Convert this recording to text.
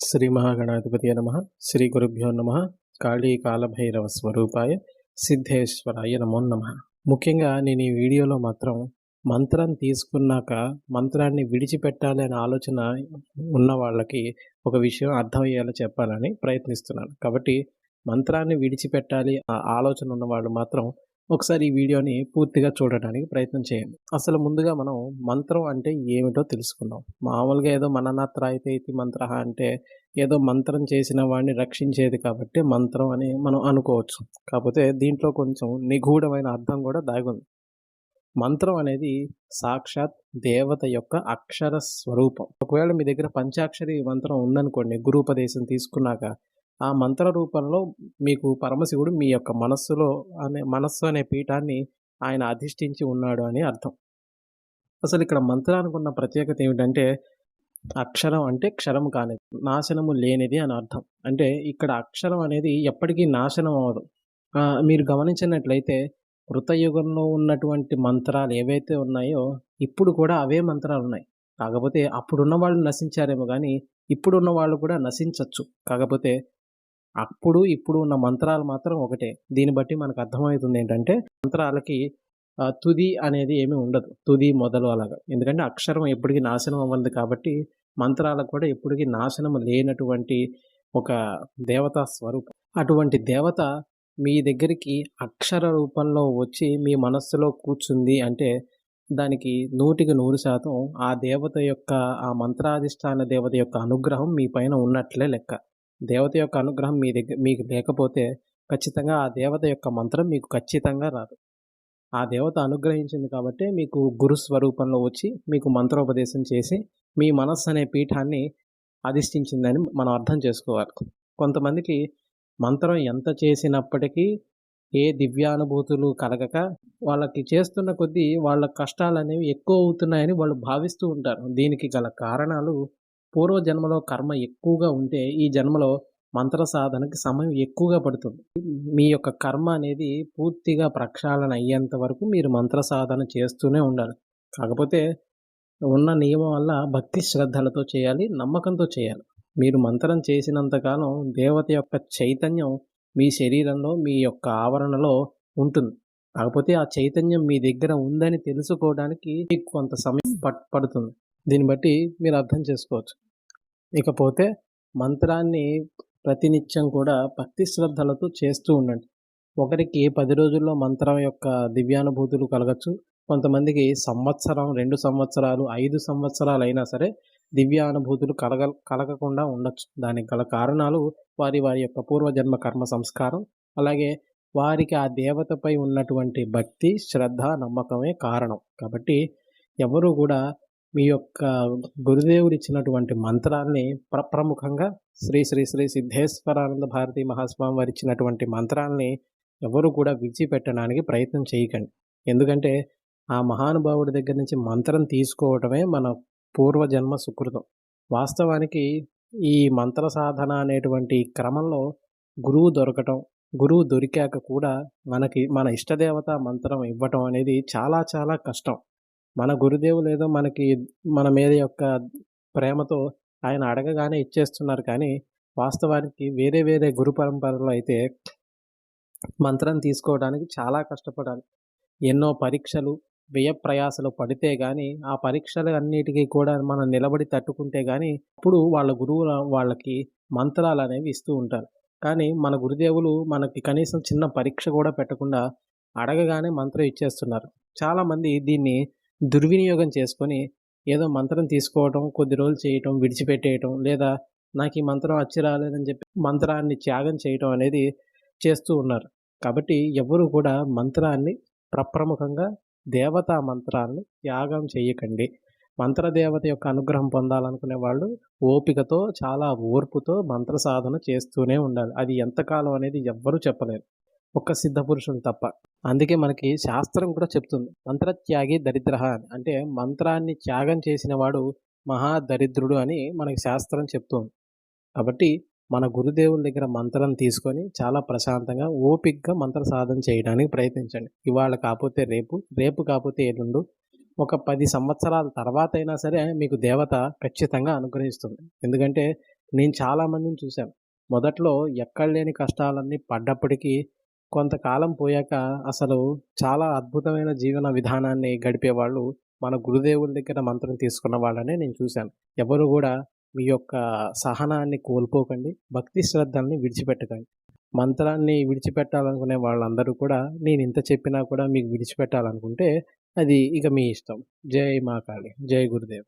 శ్రీ మహాగణాధిపతి నమః. శ్రీ గురుభ్యో నమః. కాళీ కాలభైరవ స్వరూపాయ సిద్ధేశ్వరాయ నమో నమః. ముఖ్యంగా నేను ఈ వీడియోలో మాత్రం మంత్రం తీసుకున్నాక మంత్రాన్ని విడిచిపెట్టాలి అనే ఆలోచన ఉన్న వాళ్ళకి ఒక విషయం అర్థమయ్యేలా చెప్పాలని ప్రయత్నిస్తున్నాను. కాబట్టి మంత్రాన్ని విడిచిపెట్టాలి ఆ ఆలోచన ఉన్న వాళ్ళు మాత్రం ఒకసారి ఈ వీడియోని పూర్తిగా చూడడానికి ప్రయత్నం చేయండి. అసలు ముందుగా మనం మంత్రం అంటే ఏమిటో తెలుసుకుందాం. మామూలుగా ఏదో మననత్రాయతే ఇతి మంత్రః అంటే ఏదో మంత్రం చేసిన వాడిని రక్షించేది కాబట్టి మంత్రం అని మనం అనుకోవచ్చు. కాకపోతే దీంట్లో కొంచెం నిగూఢమైన అర్థం కూడా దాగి ఉంది. మంత్రం అనేది సాక్షాత్ దేవత యొక్క అక్షర స్వరూపం. ఒకవేళ మీ దగ్గర పంచాక్షరి మంత్రం ఉందనుకోండి, గురూపదేశం తీసుకున్నాక ఆ మంత్ర రూపంలో మీకు పరమశివుడు మీ యొక్క మనస్సు అనే పీఠాన్ని ఆయన అధిష్ఠించి ఉన్నాడు అని అర్థం. అసలు ఇక్కడ మంత్రానికి ఉన్న ప్రత్యేకత ఏమిటంటే అక్షరం అంటే క్షరం కానిది, నాశనము లేనిది అని అర్థం. అంటే ఇక్కడ అక్షరం అనేది ఎప్పటికీ నాశనం అవ్వదు. మీరు గమనించినట్లయితే కృతయుగంలో ఉన్నటువంటి మంత్రాలు ఏవైతే ఉన్నాయో ఇప్పుడు కూడా అవే మంత్రాలు ఉన్నాయి. కాకపోతే అప్పుడున్న వాళ్ళు నశించారేమో కానీ ఇప్పుడున్న వాళ్ళు కూడా నశించవచ్చు. కాకపోతే అప్పుడు ఇప్పుడు ఉన్న మంత్రాలు మాత్రం ఒకటే. దీన్ని బట్టి మనకు అర్థమవుతుంది ఏంటంటే మంత్రాలకి తుది అనేది ఏమీ ఉండదు. తుది మొదలు అలాగా. ఎందుకంటే అక్షరం ఎప్పటికీ నాశనం అవ్వదు కాబట్టి మంత్రాలకు కూడా ఎప్పటికీ నాశనం లేనటువంటి ఒక దేవతా స్వరూపం. అటువంటి దేవత మీ దగ్గరికి అక్షర రూపంలో వచ్చి మీ మనస్సులో కూర్చుంది అంటే దానికి 100% ఆ దేవత యొక్క ఆ మంత్రాధిష్టాన దేవత యొక్క అనుగ్రహం మీ పైన ఉన్నట్లే లెక్క. దేవత యొక్క అనుగ్రహం మీకు లేకపోతే ఖచ్చితంగా ఆ దేవత యొక్క మంత్రం మీకు ఖచ్చితంగా రాదు. ఆ దేవత అనుగ్రహించింది కాబట్టి మీకు గురు స్వరూపంలో వచ్చి మీకు మంత్రోపదేశం చేసి మీ మనస్సు అనే పీఠాన్ని అధిష్ఠించిందని మనం అర్థం చేసుకోవాలి. కొంతమందికి మంత్రం ఎంత చేసినప్పటికీ ఏ దివ్యానుభూతులు కలగక వాళ్ళకి చేస్తున్న కొద్దీ వాళ్ళ కష్టాలు అనేవి ఎక్కువ అవుతున్నాయని వాళ్ళు భావిస్తూ ఉంటారు. దీనికి గల కారణాలు పూర్వజన్మలో కర్మ ఎక్కువగా ఉంటే ఈ జన్మలో మంత్ర సాధనకి సమయం ఎక్కువగా పడుతుంది. మీ యొక్క కర్మ అనేది పూర్తిగా ప్రక్షాళన అయ్యేంత వరకు మీరు మంత్ర సాధన చేస్తూనే ఉండాలి. కాకపోతే ఉన్న నియమం వల్ల భక్తి శ్రద్ధలతో చేయాలి, నమ్మకంతో చేయాలి. మీరు మంత్రం చేసినంతకాలం దేవత యొక్క చైతన్యం మీ శరీరంలో మీ యొక్క ఆవరణలో ఉంటుంది. కాకపోతే ఆ చైతన్యం మీ దగ్గర ఉందని తెలుసుకోవడానికి మీకు కొంత సమయం పడుతుంది. దీన్ని బట్టి మీరు అర్థం చేసుకోవచ్చు. ఇకపోతే మంత్రాన్ని ప్రతినిత్యం కూడా భక్తి శ్రద్ధలతో చేస్తూ ఉండండి. ఒకరికి 10 రోజుల్లో మంత్రం యొక్క దివ్యానుభూతులు కలగచ్చు. కొంతమందికి సంవత్సరం, 2 సంవత్సరాలు, 5 సంవత్సరాలు అయినా సరే దివ్యానుభూతులు కలగకుండా ఉండొచ్చు. దానికి గల కారణాలు వారి యొక్క పూర్వజన్మ కర్మ సంస్కారం, అలాగే వారికి ఆ దేవతపై ఉన్నటువంటి భక్తి, శ్రద్ధ, నమ్మకమే కారణం. కాబట్టి ఎవరు కూడా మీ యొక్క గురుదేవుడు ఇచ్చినటువంటి మంత్రాన్ని ప్రముఖంగా శ్రీ శ్రీ శ్రీ సిద్ధేశ్వరానంద భారతీ మహాస్వామి వారు ఇచ్చినటువంటి మంత్రాన్ని ఎవరు కూడా విడిచిపెట్టడానికి ప్రయత్నం చేయకండి. ఎందుకంటే ఆ మహానుభావుడి దగ్గర నుంచి మంత్రం తీసుకోవడమే మన పూర్వజన్మ సుకృతం. వాస్తవానికి ఈ మంత్ర సాధన అనేటువంటి క్రమంలో గురువు దొరికాక కూడా మన ఇష్టదేవత మంత్రం ఇవ్వటం అనేది చాలా చాలా కష్టం. మన గురుదేవులు ఏదో మన మీద యొక్క ప్రేమతో ఆయన అడగగానే ఇచ్చేస్తున్నారు. కానీ వాస్తవానికి వేరే గురు పరంపరలో అయితే మంత్రం తీసుకోవడానికి చాలా కష్టపడాలి. ఎన్నో పరీక్షలు, వ్యయ ప్రయాసలు పడితే కానీ ఆ పరీక్షలు అన్నిటికీ కూడా మనం నిలబడి తట్టుకుంటే కానీ అప్పుడు వాళ్ళ గురువుల వాళ్ళకి మంత్రాలు అనేవి ఇస్తూ ఉంటారు. కానీ మన గురుదేవులు మనకి కనీసం చిన్న పరీక్ష కూడా పెట్టకుండా అడగగానే మంత్రం ఇచ్చేస్తున్నారు. చాలామంది దీన్ని దుర్వినియోగం చేసుకొని ఏదో మంత్రం తీసుకోవటం, కొద్ది రోజులు చేయటం, విడిచిపెట్టేయటం, లేదా నాకు ఈ మంత్రం వచ్చి రాలేదని చెప్పి మంత్రాన్ని త్యాగం చేయటం అనేది చేస్తూ ఉన్నారు. కాబట్టి ఎవరు కూడా మంత్రాన్ని ప్రముఖంగా దేవతా మంత్రాన్ని త్యాగం చేయకండి. మంత్రదేవత యొక్క అనుగ్రహం పొందాలనుకునే వాళ్ళు ఓపికతో, చాలా ఓర్పుతో మంత్ర సాధన చేస్తూనే ఉండాలి. అది ఎంతకాలం అనేది ఎవ్వరూ చెప్పలేరు, ఒక్క సిద్ధపురుషులు తప్ప. అందుకే మనకి శాస్త్రం కూడా చెప్తుంది, మంత్రత్యాగి దరిద్రః అని. అంటే మంత్రాన్ని త్యాగం చేసిన వాడు మహాదరిద్రుడు అని మనకి శాస్త్రం చెప్తుంది. కాబట్టి మన గురుదేవుల దగ్గర మంత్రం తీసుకొని చాలా ప్రశాంతంగా ఓపికగా మంత్ర సాధన చేయడానికి ప్రయత్నించండి. ఇవాళ కాకపోతే రేపు కాకపోతే ఎల్లుండు, ఒక 10 సంవత్సరాల తర్వాత అయినా సరే మీకు దేవత ఖచ్చితంగా అనుగ్రహిస్తుంది. ఎందుకంటే నేను చాలామందిని చూశాను. మొదట్లో ఎక్కడ లేని కష్టాలన్నీ పడ్డప్పటికీ కొంతకాలం పోయాక అసలు చాలా అద్భుతమైన జీవన విధానాన్ని గడిపేవాళ్ళు మన గురుదేవుల దగ్గర మంత్రం తీసుకున్న వాళ్ళనే నేను చూశాను. ఎవరు గూడా మీ యొక్క సహనాన్ని కోల్పోకండి. భక్తి శ్రద్ధల్ని విడిచిపెట్టకండి. మంత్రాన్ని విడిచిపెట్టాలనుకునే వాళ్ళందరూ కూడా నేనింత చెప్పినా కూడా మీకు విడిచిపెట్టాలనుకుంటే అది ఇక మీ ఇష్టం. జై మా కాళి. జై గురుదేవ్.